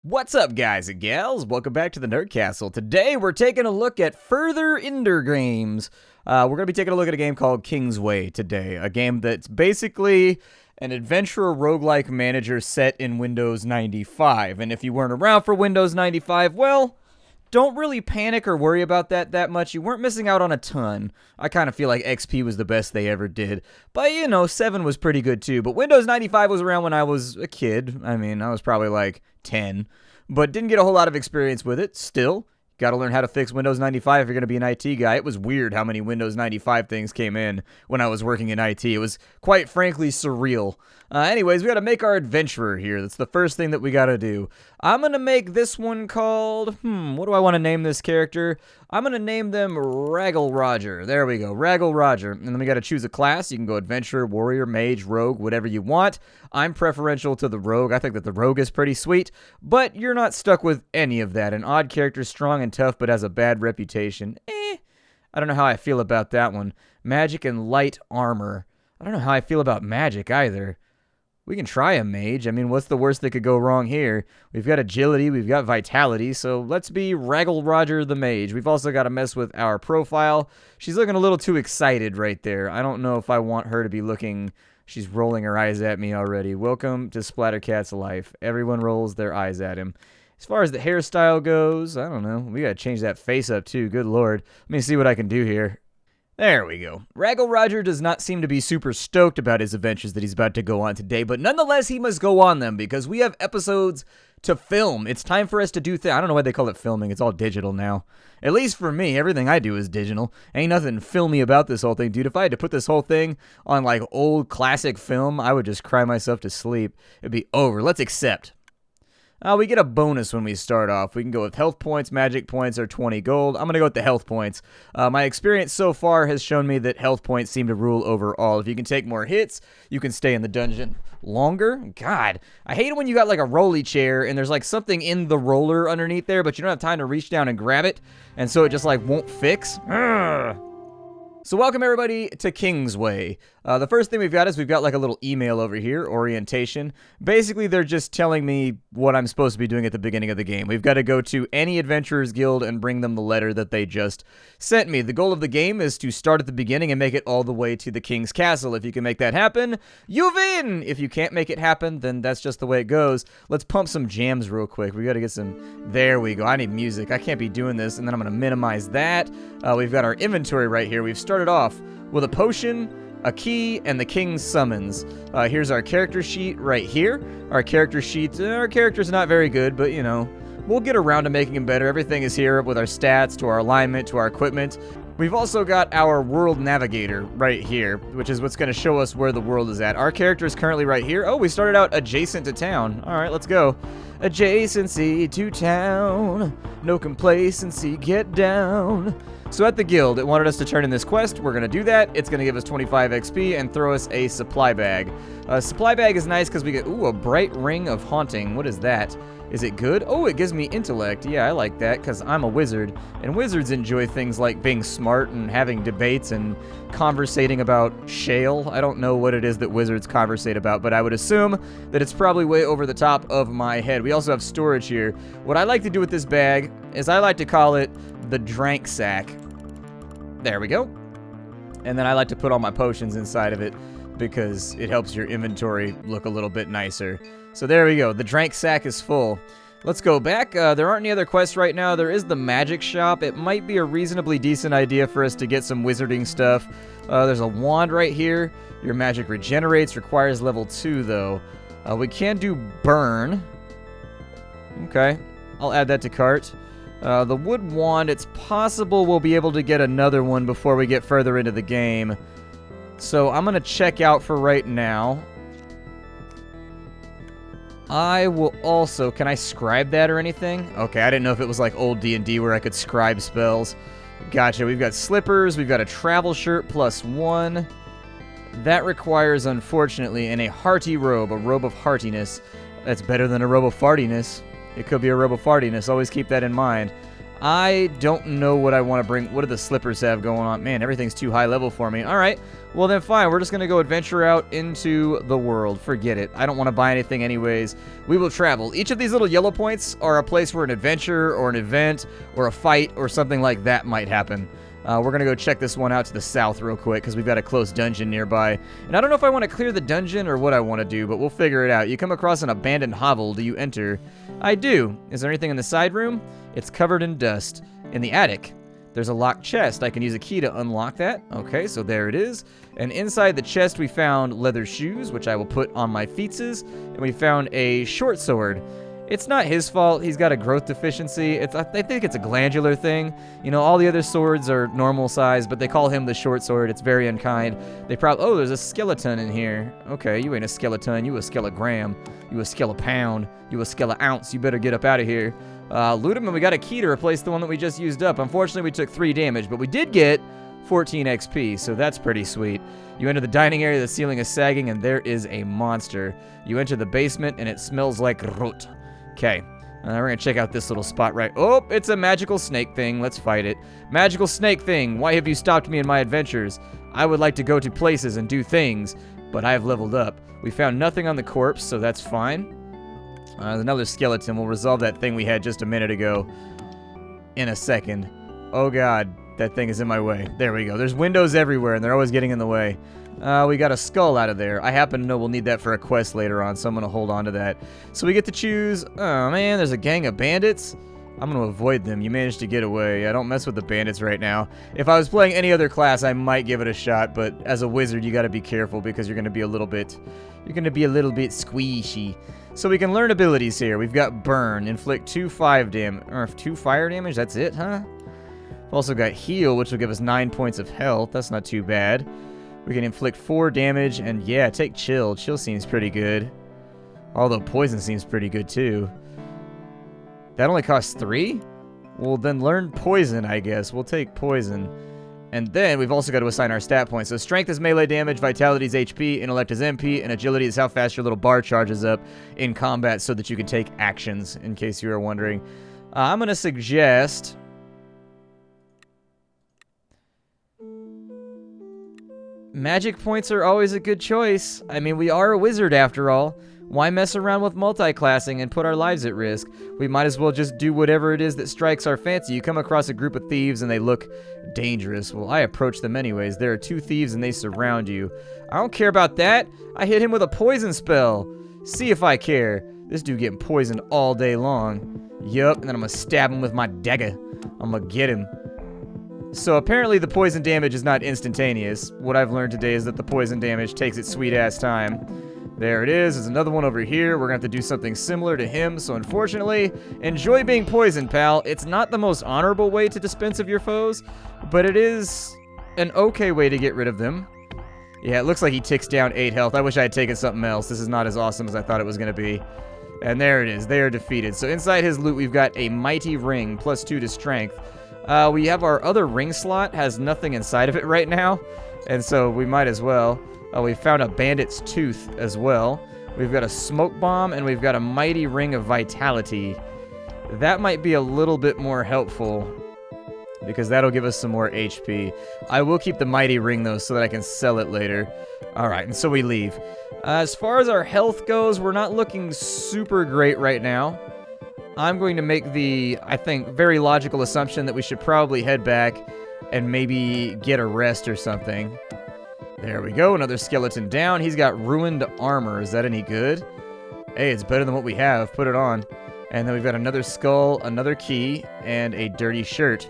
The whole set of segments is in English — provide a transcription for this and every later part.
What's up, guys and gals? Welcome back to the Nerd Castle. Today, we're taking a look at further Ender games. We're going to be taking a look at a game called Kingsway today. A game that's basically an adventurer roguelike manager set in Windows 95. And if you weren't around for Windows 95, well, don't really panic or worry about that much. You weren't missing out on a ton. I kind of feel like XP was the best they ever did. But, 7 was pretty good too. But Windows 95 was around when I was a kid. I mean, I was probably like 10. But didn't get a whole lot of experience with it. Still, got to learn how to fix Windows 95 if you're going to be an IT guy. It was weird how many Windows 95 things came in when I was working in IT. It was quite frankly surreal. Anyways, we got to make our adventurer here. That's the first thing that we got to do. I'm going to make this one called, what do I want to name this character? I'm going to name them Raggle Roger. There we go, Raggle Roger. And then we got to choose a class. You can go adventurer, warrior, mage, rogue, whatever you want. I'm preferential to the rogue. I think that the rogue is pretty sweet, but you're not stuck with any of that. An odd character, strong and tough, but has a bad reputation. I don't know how I feel about that one. Magic and light armor. I don't know how I feel about magic either. We can try a mage. I mean, what's the worst that could go wrong here? We've got agility, we've got vitality, so let's be Raggle Roger the mage. We've also got to mess with our profile. She's looking a little too excited right there. I don't know if I want her to be looking... She's rolling her eyes at me already. Welcome to Splattercat's life. Everyone rolls their eyes at him. As far as the hairstyle goes, I don't know. We gotta change that face up too, good lord. Let me see what I can do here. There we go. Raggle Roger does not seem to be super stoked about his adventures that he's about to go on today, but nonetheless, he must go on them because we have episodes to film. It's time for us to do things. I don't know why they call it filming. It's all digital now. At least for me, everything I do is digital. Ain't nothing filmy about this whole thing, dude. If I had to put this whole thing on, like, old classic film, I would just cry myself to sleep. It'd be over. Let's accept. We get a bonus when we start off. We can go with health points, magic points, or 20 gold. I'm going to go with the health points. My experience so far has shown me that health points seem to rule over all. If you can take more hits, you can stay in the dungeon longer. God, I hate it when you got like a rolly chair and there's like something in the roller underneath there, but you don't have time to reach down and grab it, and so it just like won't fix. Urgh. So welcome everybody to Kingsway. The first thing we've got is we've got like a little email over here, orientation. Basically, they're just telling me what I'm supposed to be doing at the beginning of the game. We've got to go to any Adventurers Guild and bring them the letter that they just sent me. The goal of the game is to start at the beginning and make it all the way to the King's Castle. If you can make that happen, you win! If you can't make it happen, then that's just the way it goes. Let's pump some jams real quick. We got to get some... There we go. I need music. I can't be doing this, and then I'm going to minimize that. We've got our inventory right here. We've started off with a potion, a key, and the King's Summons. Here's our character sheet right here. Our character sheet, our character's not very good, but we'll get around to making him better. Everything is here with our stats, to our alignment, to our equipment. We've also got our world navigator right here, which is what's going to show us where the world is at. Our character is currently right here. Oh, we started out adjacent to town. All right, let's go. Adjacency to town. No complacency, get down. So at the guild, it wanted us to turn in this quest. We're going to do that. It's going to give us 25 XP and throw us a supply bag. Supply bag is nice because we get, a bright ring of haunting. What is that? Is it good? Oh, it gives me intellect. Yeah, I like that because I'm a wizard. And wizards enjoy things like being smart and having debates and conversating about shale. I don't know what it is that wizards conversate about, but I would assume that it's probably way over the top of my head. We also have storage here. What I like to do with this bag is I like to call it the drank sack. There we go. And then I like to put all my potions inside of it because it helps your inventory look a little bit nicer. So there we go. The drank sack is full. Let's go back. There aren't any other quests right now. There is the magic shop. It might be a reasonably decent idea for us to get some wizarding stuff. There's a wand right here. Your magic regenerates. Requires level 2, though. We can do burn. Okay. I'll add that to cart. The wood wand, it's possible we'll be able to get another one before we get further into the game. So I'm going to check out for right now. I will also... Can I scribe that or anything? Okay, I didn't know if it was like old D&D where I could scribe spells. Gotcha. We've got slippers. We've got a travel shirt +1. That requires, unfortunately, a hearty robe. A robe of heartiness. That's better than a robe of fartiness. It could be a robe of fartiness. Always keep that in mind. I don't know what I want to bring. What do the slippers have going on? Man, everything's too high level for me. All right. Well, then fine. We're just going to go adventure out into the world. Forget it. I don't want to buy anything anyways. We will travel. Each of these little yellow points are a place where an adventure or an event or a fight or something like that might happen. We're going to go check this one out to the south real quick because we've got a close dungeon nearby. And I don't know if I want to clear the dungeon or what I want to do, but we'll figure it out. You come across an abandoned hovel. Do you enter? I do. Is there anything in the side room? It's covered in dust. In the attic, there's a locked chest. I can use a key to unlock that. Okay, so there it is. And inside the chest, we found leather shoes, which I will put on my feetses. And we found a short sword. It's not his fault. He's got a growth deficiency. I think it's a glandular thing. You know, all the other swords are normal size, but they call him the short sword. It's very unkind. Oh, there's a skeleton in here. Okay, you ain't a skeleton. You a skelegram. You a skelepound. You a skeleounce. You better get up out of here. Loot him, and we got a key to replace the one that we just used up. Unfortunately, we took 3 damage, but we did get 14 XP, so that's pretty sweet. You enter the dining area, the ceiling is sagging, and there is a monster. You enter the basement, and it smells like rot. Okay, we're going to check out this little spot right... Oh, it's a magical snake thing. Let's fight it. Magical snake thing, why have you stopped me in my adventures? I would like to go to places and do things, but I have leveled up. We found nothing on the corpse, so that's fine. There's another skeleton. We'll resolve that thing we had just a minute ago in a second. Oh, God. That thing is in my way. There we go. There's windows everywhere, and they're always getting in the way. We got a skull out of there. I happen to know we'll need that for a quest later on, so I'm going to hold on to that. So we get to choose... Oh, man, there's a gang of bandits. I'm going to avoid them. You managed to get away. I don't mess with the bandits right now. If I was playing any other class, I might give it a shot, but as a wizard, you got to be careful because you're going to be a little bit... You're going to be a little bit squishy. So we can learn abilities here. We've got Burn, inflict 2 fire damage. That's it, huh? We've also got Heal, which will give us 9 points of health. That's not too bad. We can inflict 4 damage, and yeah, take Chill. Chill seems pretty good. Although Poison seems pretty good too. That only costs 3? Well, then learn Poison, I guess. We'll take Poison. And then we've also got to assign our stat points. So Strength is melee damage, Vitality is HP, Intellect is MP, and Agility is how fast your little bar charges up in combat so that you can take actions, in case you are wondering. I'm going to suggest... Magic points are always a good choice. I mean, we are a wizard after all. Why mess around with multi-classing and put our lives at risk? We might as well just do whatever it is that strikes our fancy. You come across a group of thieves and they look dangerous. Well, I approach them anyways. There are 2 thieves and they surround you. I don't care about that. I hit him with a poison spell. See if I care. This dude getting poisoned all day long. Yup, and then I'm gonna stab him with my dagger. I'm gonna get him. So apparently the poison damage is not instantaneous. What I've learned today is that the poison damage takes its sweet ass time. There it is. There's another one over here. We're going to have to do something similar to him. So unfortunately, enjoy being poisoned, pal. It's not the most honorable way to dispense of your foes, but it is an okay way to get rid of them. Yeah, it looks like he ticks down 8 health. I wish I had taken something else. This is not as awesome as I thought it was going to be. And there it is. They are defeated. So inside his loot, we've got a mighty ring, plus 2 to strength. We have our other ring slot, has nothing inside of it right now, and so we might as well. We found a bandit's tooth as well. We've got a smoke bomb, and we've got a mighty ring of vitality. That might be a little bit more helpful, because that'll give us some more HP. I will keep the mighty ring, though, so that I can sell it later. Alright, and so we leave. As far as our health goes, we're not looking super great right now. I'm going to make the, I think, very logical assumption that we should probably head back and maybe get a rest or something. There we go, another skeleton down. He's got ruined armor. Is that any good? Hey, it's better than what we have. Put it on. And then we've got another skull, another key, and a dirty shirt.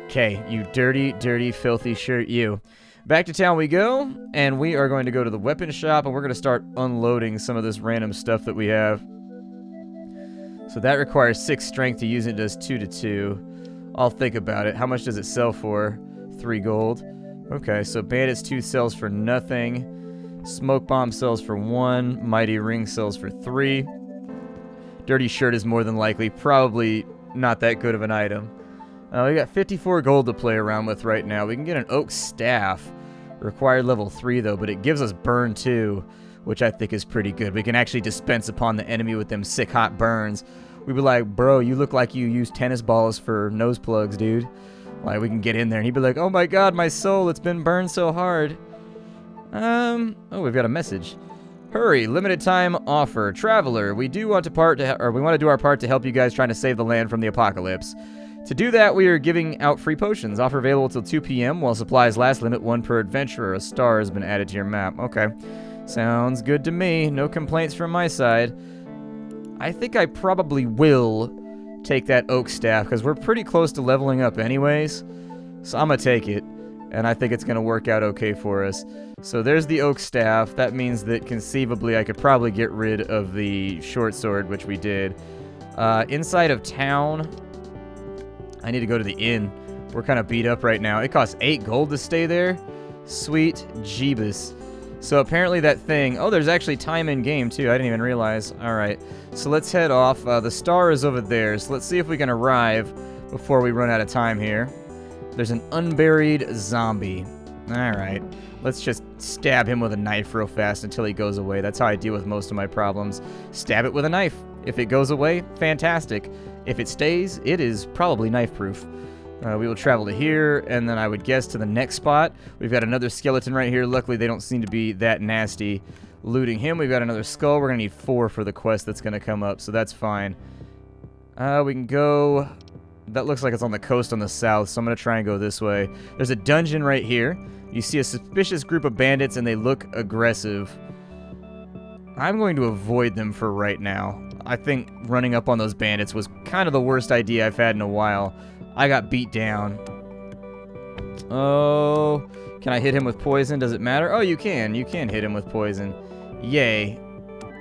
Okay, you dirty, dirty, filthy shirt, you. Back to town we go, and we are going to go to the weapon shop, and we're going to start unloading some of this random stuff that we have. So that requires 6 strength to use it. It does 2 to 2. I'll think about it. How much does it sell for? 3 gold. Okay, so Bandit's Tooth sells for nothing. Smoke Bomb sells for 1. Mighty Ring sells for 3. Dirty Shirt is more than likely probably not that good of an item. We got 54 gold to play around with right now. We can get an Oak Staff. Required level 3 though, but it gives us Burn 2. Which I think is pretty good. We can actually dispense upon the enemy with them sick hot burns. we'd be like, bro, you look like you use tennis balls for nose plugs, dude. Like, we can get in there. And he'd be like, oh my god, my soul, it's been burned so hard. Oh, we've got a message. Hurry, limited time offer. Traveler, we want to do our part to help you guys trying to save the land from the apocalypse. To do that, we are giving out free potions. Offer available till 2 p.m. while supplies last. Limit 1 per adventurer. A star has been added to your map. Okay. Sounds good to me. No complaints from my side. I think I probably will take that oak staff because we're pretty close to leveling up anyways. So I'm going to take it. And I think it's going to work out okay for us. So there's the oak staff. That means that conceivably I could probably get rid of the short sword, which we did. Inside of town, I need to go to the inn. We're kind of beat up right now. It costs 8 gold to stay there. Sweet Jeebus. So apparently that thing... Oh, there's actually time in game too. I didn't even realize. Alright. So let's head off. The star is over there. So let's see if we can arrive before we run out of time here. There's an unburied zombie. Alright. Let's just stab him with a knife real fast until he goes away. That's how I deal with most of my problems. Stab it with a knife. If it goes away, fantastic. If it stays, it is probably knife-proof. We will travel to here, and then I would guess to the next spot. We've got another skeleton right here. Luckily, they don't seem to be that nasty. Looting him, we've got another skull. We're going to need 4 for the quest that's going to come up, so that's fine. We can go... That looks like it's on the coast on the south, so I'm going to try and go this way. There's a dungeon right here. You see a suspicious group of bandits, and they look aggressive. I'm going to avoid them for right now. I think running up on those bandits was kind of the worst idea I've had in a while. I got beat down. Oh, can I hit him with poison? Does it matter? Oh, you can. You can hit him with poison. Yay.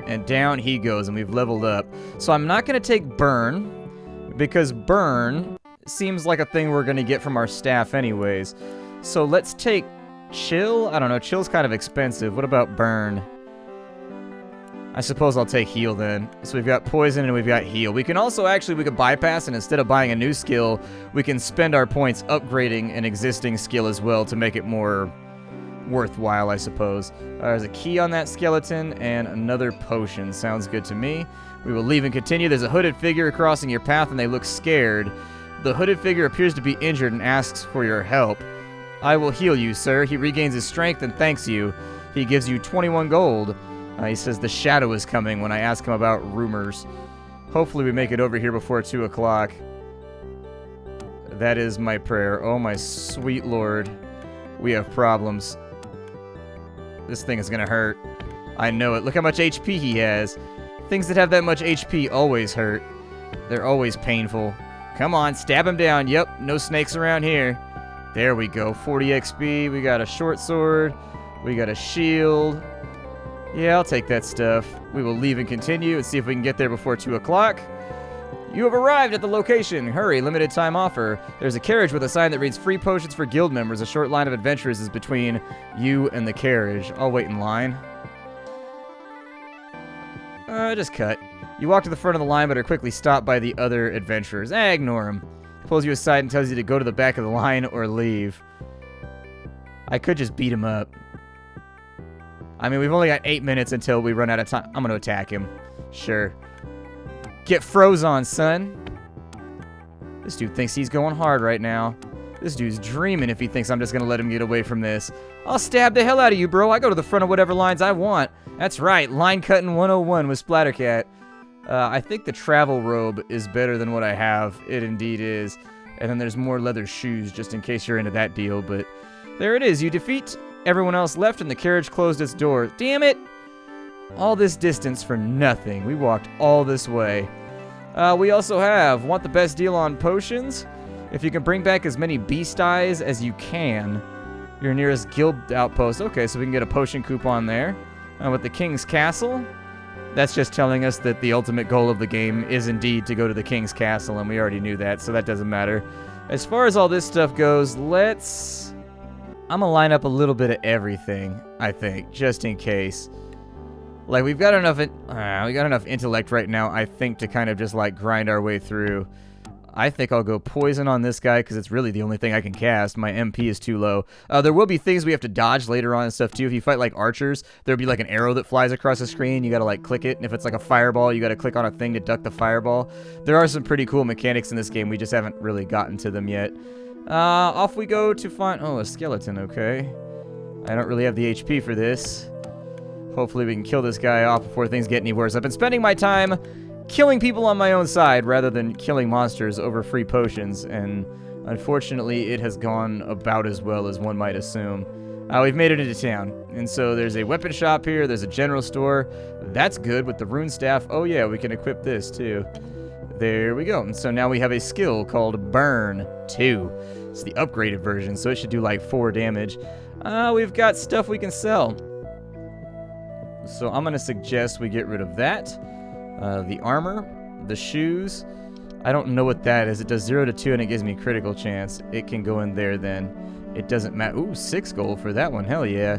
And down he goes, and we've leveled up. So I'm not going to take burn, because burn seems like a thing we're going to get from our staff anyways. So let's take chill. I don't know. Chill's kind of expensive. What about burn? I suppose I'll take heal then. So we've got poison and we've got heal. We can also we could bypass, and instead of buying a new skill, we can spend our points upgrading an existing skill as well to make it more worthwhile, I suppose. There's a key on that skeleton and another potion. Sounds good to me. We will leave and continue. There's a hooded figure crossing your path and they look scared. The hooded figure appears to be injured and asks for your help. I will heal you, sir. He regains his strength and thanks you. He gives you 21 gold. He says the shadow is coming when I ask him about rumors. Hopefully we make it over here before 2 o'clock. That is my prayer. Oh my sweet lord. We have problems. This thing is gonna hurt. I know it. Look how much HP he has. Things that have that much HP always hurt. They're always painful. Come on, stab him down. Yep, no snakes around here. There we go. 40 XP. We got a short sword. We got a shield. Yeah, I'll take that stuff. We will leave and continue and see if we can get there before 2 o'clock. You have arrived at the location. Hurry, limited time offer. There's a carriage with a sign that reads free potions for guild members. A short line of adventurers is between you and the carriage. I'll wait in line. Just cut. You walk to the front of the line but are quickly stopped by the other adventurers. Ignore him. He pulls you aside and tells you to go to the back of the line or leave. I could just beat him up. I mean, we've only got 8 minutes until we run out of time. I'm going to attack him. Sure. Get froze on, son. This dude thinks he's going hard right now. This dude's dreaming if he thinks I'm just going to let him get away from this. I'll stab the hell out of you, bro. I go to the front of whatever lines I want. That's right. Line cutting 101 with Splattercat. I think the travel robe is better than what I have. It indeed is. And then there's more leather shoes just in case you're into that deal. But there it is. You defeat... Everyone else left and the carriage closed its door. Damn it! All this distance for nothing. We walked all this way. We also want the best deal on potions? If you can bring back as many beast eyes as you can. Your nearest guild outpost. Okay, so we can get a potion coupon there. With the King's Castle, that's just telling us that the ultimate goal of the game is indeed to go to the King's Castle, and we already knew that, so that doesn't matter. As far as all this stuff goes, I'm gonna line up a little bit of everything, I think, just in case. Like, we've got enough intellect right now, I think, to kind of just, like, grind our way through. I think I'll go poison on this guy because it's really the only thing I can cast. My MP is too low. There will be things we have to dodge later on and stuff too. If you fight like archers, there'll be like an arrow that flies across the screen. You gotta like click it, and if it's like a fireball, you gotta click on a thing to duck the fireball. There are some pretty cool mechanics in this game. We just haven't really gotten to them yet. Off we go to find... Oh, a skeleton, okay. I don't really have the HP for this. Hopefully we can kill this guy off before things get any worse. I've been spending my time killing people on my own side rather than killing monsters over free potions, and unfortunately it has gone about as well as one might assume. We've made it into town, and so there's a weapon shop here, there's a general store. That's good with the rune staff. Oh yeah, we can equip this too. There we go. And so now we have a skill called Burn 2. It's the upgraded version, so it should do like 4 damage. We've got stuff we can sell. So I'm going to suggest we get rid of that. The armor, the shoes. I don't know what that is. It does 0 to 2 and it gives me critical chance. It can go in there then. It doesn't matter. Ooh, 6 gold for that one. Hell yeah.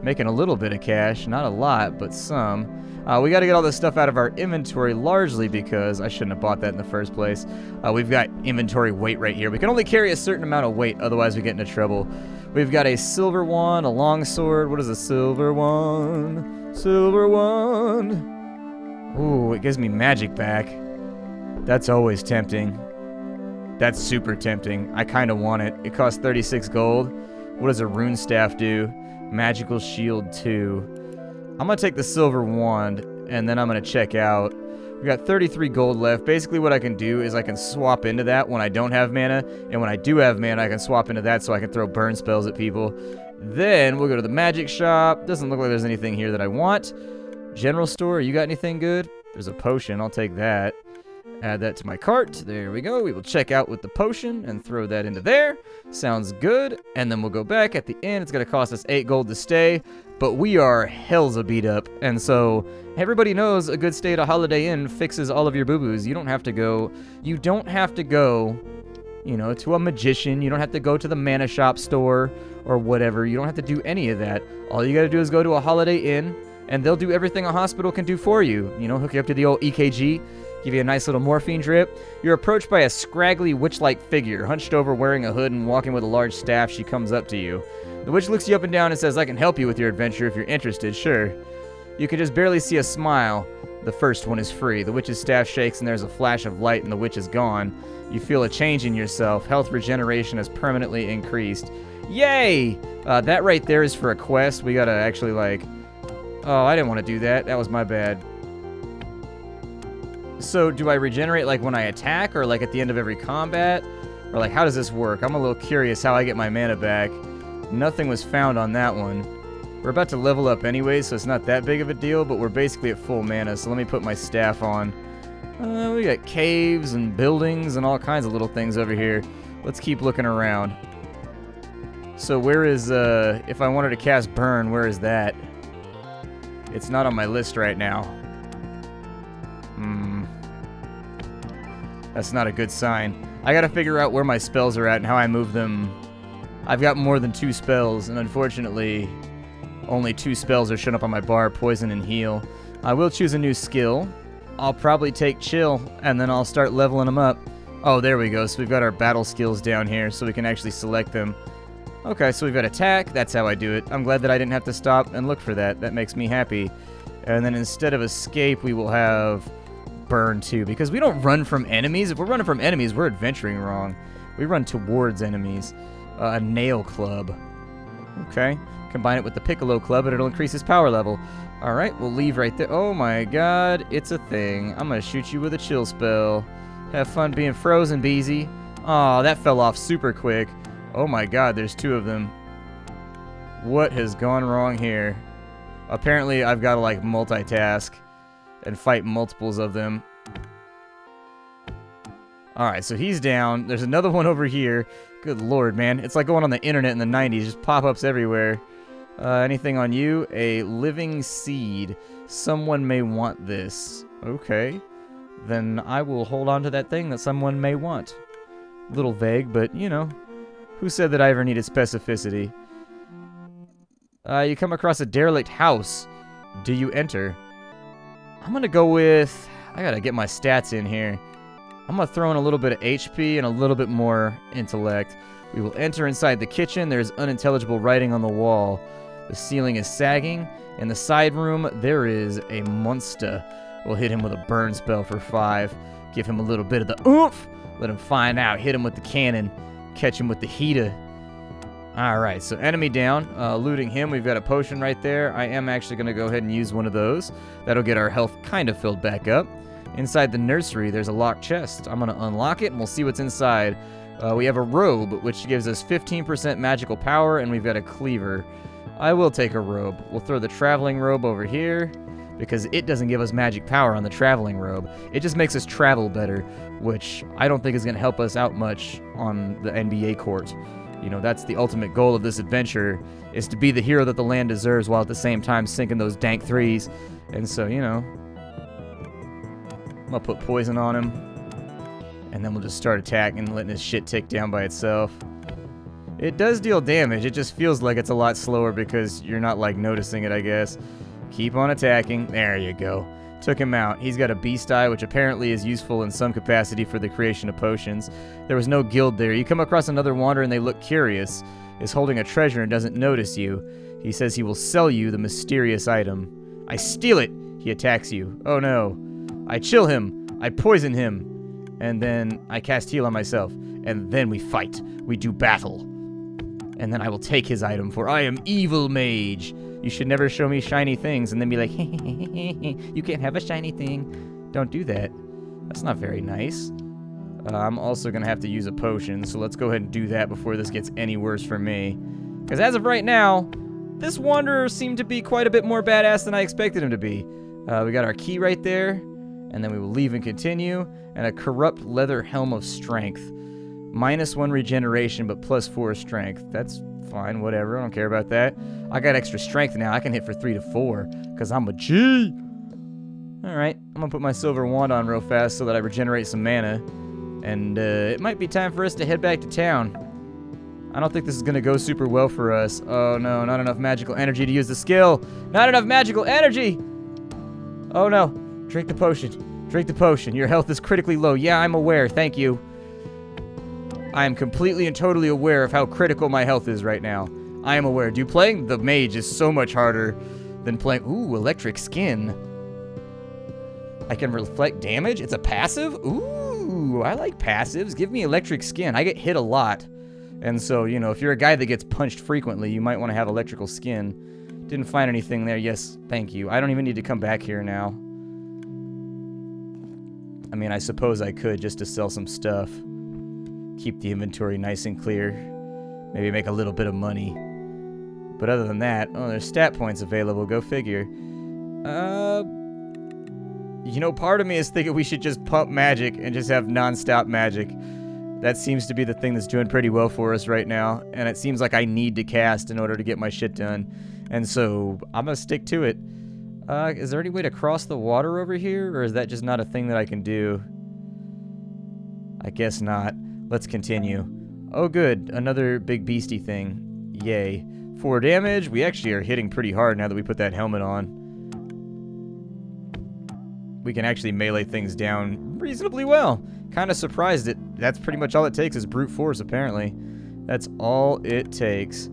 Making a little bit of cash. Not a lot, but some. We got to get all this stuff out of our inventory largely because I shouldn't have bought that in the first place. We've got inventory weight right here. We can only carry a certain amount of weight, otherwise we get into trouble. We've got a silver wand, a long sword. What is a silver wand? Silver wand. Ooh, it gives me magic back. That's always tempting. That's super tempting. I kind of want it. It costs 36 gold. What does a rune staff do? Magical shield 2. I'm going to take the silver wand, and then I'm going to check out. We got 33 gold left. Basically what I can do is I can swap into that when I don't have mana, and when I do have mana, I can swap into that so I can throw burn spells at people. Then we'll go to the magic shop. Doesn't look like there's anything here that I want. General store, you got anything good? There's a potion. I'll take that. Add that to my cart. There we go. We will check out with the potion and throw that into there. Sounds good. And then we'll go back at the end. It's going to cost us 8 gold to stay, but we are hells a beat up. And so everybody knows a good stay at a Holiday Inn fixes all of your boo-boos. You don't have to go, you know, to a magician. You don't have to go to the mana shop store or whatever. You don't have to do any of that. All you got to do is go to a Holiday Inn, and they'll do everything a hospital can do for you. You know, hook you up to the old EKG, give you a nice little morphine drip. You're approached by a scraggly witch-like figure, hunched over wearing a hood and walking with a large staff. She comes up to you. The witch looks you up and down and says, "I can help you with your adventure if you're interested, sure." You can just barely see a smile. The first one is free. The witch's staff shakes and there's a flash of light and the witch is gone. You feel a change in yourself. Health regeneration has permanently increased. Yay! That right there is for a quest. We gotta actually like... Oh, I didn't want to do that. That was my bad. So, do I regenerate like when I attack or like at the end of every combat? Or like how does this work? I'm a little curious how I get my mana back. Nothing was found on that one. We're about to level up anyway, so it's not that big of a deal, but we're basically at full mana, so let me put my staff on. We got caves and buildings and all kinds of little things over here. Let's keep looking around. So where is, if I wanted to cast Burn, where is that? It's not on my list right now. That's not a good sign. I gotta figure out where my spells are at and how I move them. I've got more than 2 spells, and unfortunately, only 2 spells are showing up on my bar, Poison and Heal. I will choose a new skill. I'll probably take Chill, and then I'll start leveling them up. Oh, there we go. So we've got our battle skills down here, so we can actually select them. Okay, so we've got Attack. That's how I do it. I'm glad that I didn't have to stop and look for that. That makes me happy. And then instead of Escape, we will have Burn 2, because we don't run from enemies. If we're running from enemies, we're adventuring wrong. We run towards enemies. A Nail Club. Okay. Combine it with the Piccolo Club and it'll increase his power level. Alright, we'll leave right there. Oh my god, it's a thing. I'm gonna shoot you with a chill spell. Have fun being frozen, Beezy. Aw, that fell off super quick. Oh my god, there's 2 of them. What has gone wrong here? Apparently, I've got to like multitask and fight multiples of them. Alright, so he's down. There's another one over here. Good lord, man. It's like going on the internet in the 90s. Just pop-ups everywhere. Anything on you? A living seed. Someone may want this. Okay. Then I will hold on to that thing that someone may want. A little vague, but, you know. Who said that I ever needed specificity? You come across a derelict house. Do you enter? I'm gonna go with... I gotta get my stats in here. I'm going to throw in a little bit of HP and a little bit more intellect. We will enter inside the kitchen. There's unintelligible writing on the wall. The ceiling is sagging. In the side room, there is a monster. We'll hit him with a burn spell for 5. Give him a little bit of the oomph. Let him find out. Hit him with the cannon. Catch him with the heater. Alright, so enemy down. Looting him. We've got a potion right there. I am actually going to go ahead and use one of those. That'll get our health kind of filled back up. Inside the nursery, there's a locked chest. I'm going to unlock it, and we'll see what's inside. We have a robe, which gives us 15% magical power, and we've got a cleaver. I will take a robe. We'll throw the traveling robe over here, because it doesn't give us magic power on the traveling robe. It just makes us travel better, which I don't think is going to help us out much on the NBA court. You know, that's the ultimate goal of this adventure, is to be the hero that the land deserves while at the same time sinking those dank threes. And so, you know, I'm going to put poison on him, and then we'll just start attacking and letting his shit tick down by itself. It does deal damage. It just feels like it's a lot slower because you're not, like, noticing it, I guess. Keep on attacking. There you go. Took him out. He's got a beast eye, which apparently is useful in some capacity for the creation of potions. There was no guild there. You come across another wanderer and they look curious, is holding a treasure and doesn't notice you. He says he will sell you the mysterious item. I steal it. He attacks you. Oh no. I chill him. I poison him. And then I cast heal on myself. And then we fight. We do battle. And then I will take his item, for I am evil mage. You should never show me shiny things and then be like, you can't have a shiny thing. Don't do that. That's not very nice. I'm also going to have to use a potion, so let's go ahead and do that before this gets any worse for me. Because as of right now, this wanderer seemed to be quite a bit more badass than I expected him to be. We got our key right there, and then we will leave and continue, and a corrupt leather helm of strength. -1 regeneration, but +4 strength. That's fine, whatever. I don't care about that. I got extra strength now. I can hit for 3 to 4, because I'm a G. Alright, I'm going to put my silver wand on real fast so that I regenerate some mana. And it might be time for us to head back to town. I don't think this is going to go super well for us. Oh no, not enough magical energy to use the skill. Not enough magical energy! Oh no. Drink the potion. Drink the potion. Your health is critically low. Yeah, I'm aware. Thank you. I am completely and totally aware of how critical my health is right now. I am aware. Dude, playing the mage is so much harder than playing... Ooh, electric skin. I can reflect damage? It's a passive? Ooh, I like passives. Give me electric skin. I get hit a lot. And so, you know, if you're a guy that gets punched frequently, you might want to have electrical skin. Didn't find anything there. Yes, thank you. I don't even need to come back here now. I mean, I suppose I could just to sell some stuff. Keep the inventory nice and clear. Maybe make a little bit of money. But other than that, oh, there's stat points available. Go figure. You know, part of me is thinking we should just pump magic and just have non-stop magic. That seems to be the thing that's doing pretty well for us right now. And it seems like I need to cast in order to get my shit done. And so, I'm going to stick to it. Is there any way to cross the water over here? Or is that just not a thing that I can do? I guess not. Let's continue. Oh good, another big beastie thing. Yay. 4 damage. We actually are hitting pretty hard now that we put that helmet on. We can actually melee things down reasonably well. Kind of surprised that that's pretty much all it takes is brute force, apparently. That's all it takes.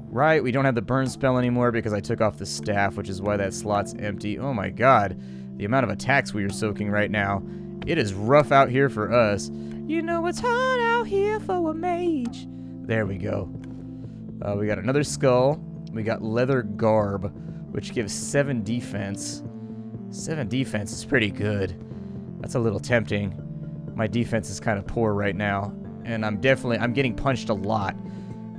Right, we don't have the burn spell anymore because I took off the staff, which is why that slot's empty. Oh my god. The amount of attacks we are soaking right now. It is rough out here for us. You know it's hard out here for a mage. There we go. We got another skull. We got leather garb, which gives 7 defense. 7 defense is pretty good. That's a little tempting. My defense is kind of poor right now. And I'm getting punched a lot.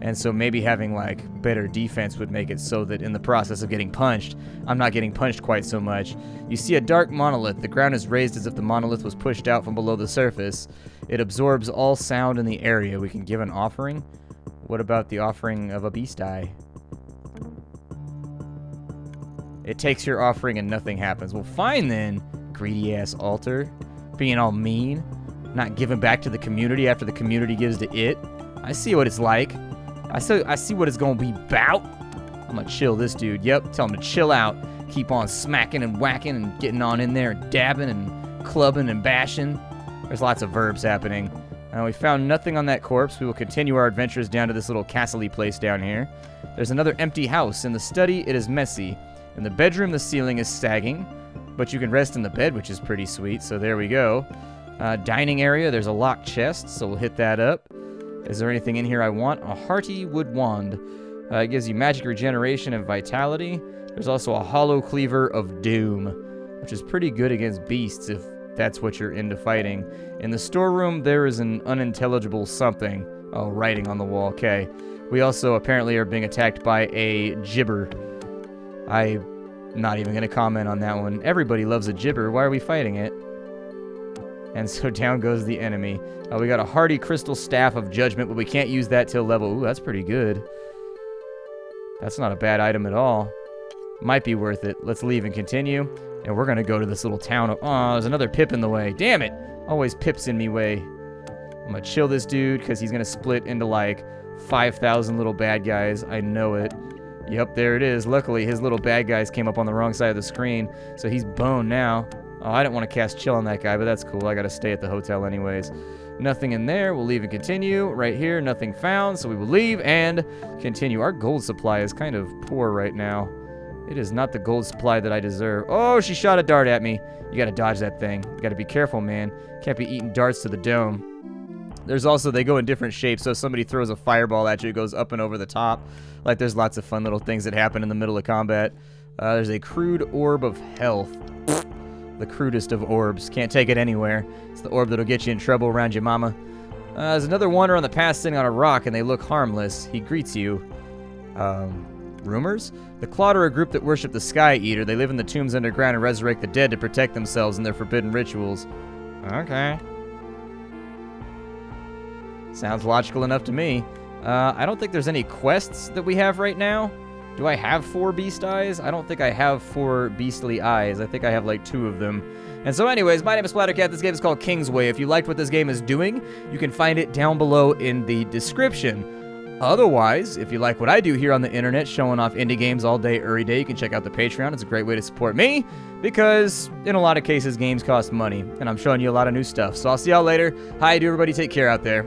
And so maybe having, like, better defense would make it so that in the process of getting punched, I'm not getting punched quite so much. You see a dark monolith. The ground is raised as if the monolith was pushed out from below the surface. It absorbs all sound in the area. We can give an offering. What about the offering of a beast eye? It takes your offering and nothing happens. Well, fine then, greedy-ass altar. Being all mean. Not giving back to the community after the community gives to it. I see what it's like. I see what it's gonna be about. I'm gonna chill this dude. Yep, tell him to chill out. Keep on smacking and whacking and getting on in there and dabbing and clubbing and bashing. There's lots of verbs happening. We found nothing on that corpse. We will continue our adventures down to this little castle-y place down here. There's another empty house. In the study, it is messy. In the bedroom, the ceiling is sagging, but you can rest in the bed, which is pretty sweet, so there we go. Dining area, there's a locked chest, so we'll hit that up. Is there anything in here I want? A hearty wood wand. It gives you magic regeneration and vitality. There's also a hollow cleaver of doom, which is pretty good against beasts if that's what you're into fighting. In the storeroom, there is an unintelligible something. Oh, writing on the wall, okay. We also apparently are being attacked by a gibber. I'm not even going to comment on that one. Everybody loves a gibber. Why are we fighting it? And so down goes the enemy. We got a hardy crystal staff of judgment, but we can't use that till level... Ooh, that's pretty good. That's not a bad item at all. Might be worth it. Let's leave and continue. And we're going to go to this little town. Oh, there's another pip in the way. Damn it. Always pips in me way. I'm going to chill this dude because he's going to split into like 5,000 little bad guys. I know it. Yep, there it is. Luckily, his little bad guys came up on the wrong side of the screen, so he's boned now. Oh, I didn't want to cast chill on that guy, but that's cool. I got to stay at the hotel anyways. Nothing in there. We'll leave and continue. Right here, nothing found, so we will leave and continue. Our gold supply is kind of poor right now. It is not the gold supply that I deserve. Oh, she shot a dart at me. You got to dodge that thing. You got to be careful, man. Can't be eating darts to the dome. There's also, they go in different shapes, so if somebody throws a fireball at you, it goes up and over the top. Like, there's lots of fun little things that happen in the middle of combat. There's a crude orb of health. The crudest of orbs. Can't take it anywhere. It's the orb that'll get you in trouble around your mama. There's another wanderer on the path sitting on a rock, and they look harmless. He greets you. Rumors? The Clawed are a group that worship the Sky Eater. They live in the tombs underground and resurrect the dead to protect themselves in their forbidden rituals. Okay. Sounds logical enough to me. I don't think there's any quests that we have right now. Do I have 4 beast eyes? I don't think I have 4 beastly eyes. I think I have like 2 of them. And so anyways, my name is Splattercat. This game is called Kingsway. If you liked what this game is doing, you can find it down below in the description. Otherwise, if you like what I do here on the internet, showing off indie games all day, every day, you can check out the Patreon. It's a great way to support me because in a lot of cases, games cost money, and I'm showing you a lot of new stuff. So I'll see y'all later. Hi, everybody. Take care out there.